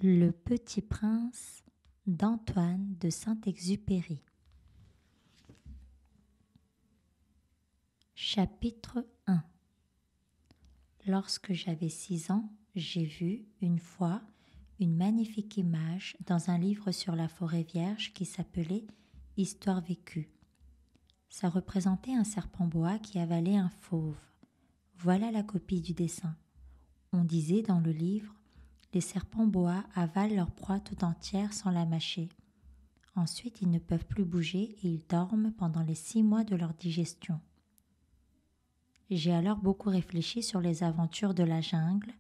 Le Petit Prince d'Antoine de Saint-Exupéry. Chapitre 1. Lorsque j'avais 6 ans, j'ai vu, une fois, une magnifique image dans un livre sur la forêt vierge qui s'appelait « Histoire vécue ». Ça représentait un serpent boa qui avalait un fauve. Voilà la copie du dessin. On disait dans le livre: les serpents boa avalent leur proie tout entière sans la mâcher. Ensuite, ils ne peuvent plus bouger et ils dorment pendant les 6 mois de leur digestion. J'ai alors beaucoup réfléchi sur les aventures de la jungle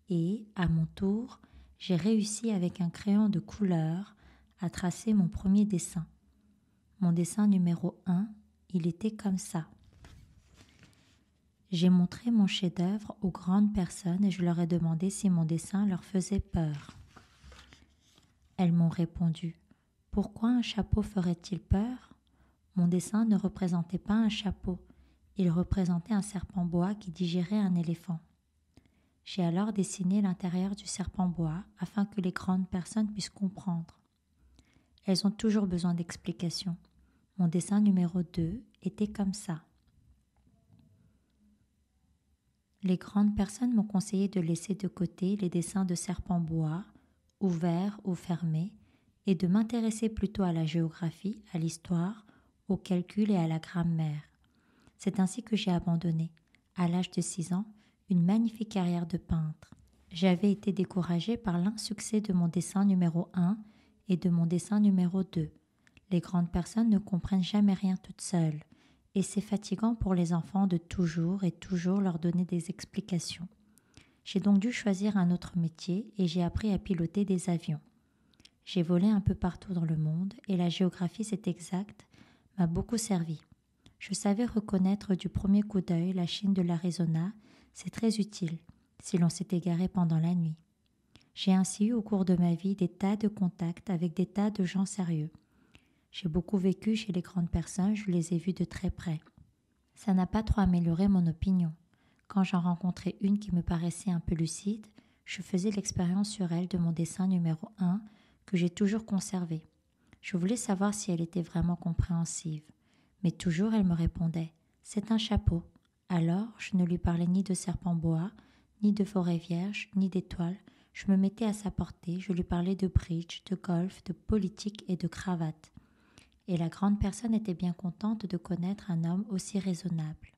et, à mon tour, j'ai réussi avec un crayon de couleur à tracer mon premier dessin. Mon dessin numéro 1, il était comme ça. J'ai montré mon chef-d'œuvre aux grandes personnes et je leur ai demandé si mon dessin leur faisait peur. Elles m'ont répondu: « Pourquoi un chapeau ferait-il peur ? Mon dessin ne représentait pas un chapeau, il représentait un serpent boa qui digérait un éléphant. » J'ai alors dessiné l'intérieur du serpent boa afin que les grandes personnes puissent comprendre. Elles ont toujours besoin d'explications. Mon dessin numéro 2 était comme ça. Les grandes personnes m'ont conseillé de laisser de côté les dessins de serpents boa, ouverts ou fermés, et de m'intéresser plutôt à la géographie, à l'histoire, au calcul et à la grammaire. C'est ainsi que j'ai abandonné, à l'âge de 6 ans, une magnifique carrière de peintre. J'avais été découragée par l'insuccès de mon dessin numéro 1 et de mon dessin numéro 2. Les grandes personnes ne comprennent jamais rien toutes seules, et c'est fatigant pour les enfants de toujours et toujours leur donner des explications. J'ai donc dû choisir un autre métier et j'ai appris à piloter des avions. J'ai volé un peu partout dans le monde et la géographie, c'est exact, m'a beaucoup servi. Je savais reconnaître du premier coup d'œil la Chine de l'Arizona, c'est très utile si l'on s'est égaré pendant la nuit. J'ai ainsi eu au cours de ma vie des tas de contacts avec des tas de gens sérieux. J'ai beaucoup vécu chez les grandes personnes, je les ai vues de très près. Ça n'a pas trop amélioré mon opinion. Quand j'en rencontrais une qui me paraissait un peu lucide, je faisais l'expérience sur elle de mon dessin numéro 1 que j'ai toujours conservé. Je voulais savoir si elle était vraiment compréhensive. Mais toujours elle me répondait: « C'est un chapeau ». Alors, je ne lui parlais ni de serpent boa, ni de forêt vierge, ni d'étoiles. Je me mettais à sa portée, je lui parlais de bridge, de golf, de politique et de cravate. Et la grande personne était bien contente de connaître un homme aussi raisonnable.